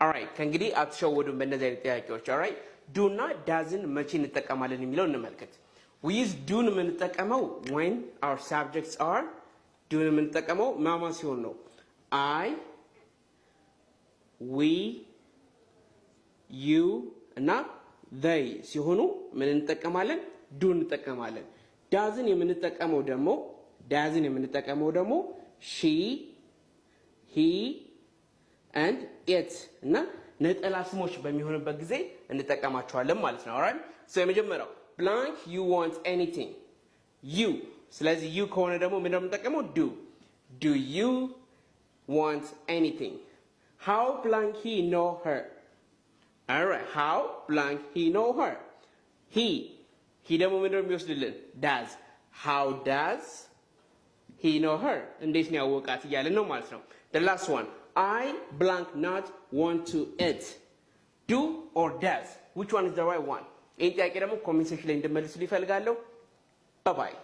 alright ከእንግዲህ አትሸወዱም በእነዚህ አይነት ጥያቄዎች alright do እና doesn't መቼ እንጠቀማለን የሚለው እንመልከት we use do የምንጠቀመው when our subjects are do የምንጠቀመው ማማ ሲሆን ነው I we you እና they ሲሆኑ ምን እንጠቀማለን do እንጠቀማለን doesn't የምንጠቀመው ደግሞ she he and it እና ነጠላ ስሞች በሚሆንበት ጊዜ እንጠቀማቸዋለን ማለት ነው alright so የመጀመሪያው blank you want anything you ስለዚህ you ከሆነ ደግሞ ምን እንደምንጠቀመው do you want anything how blank he know her alright how blank he know her he ደግሞ ምን እንደሚወስድልን does how does he know her እንዴት ነው ያወቃት እያለን ነው ማለት ነው the last one I blank not want to eat do or does which one is the right one ይሄን ጥያቄ ደግሞ ኮሜንት ሴክሽን ላይ እንድመልሱ ይፈልጋለሁ bye bye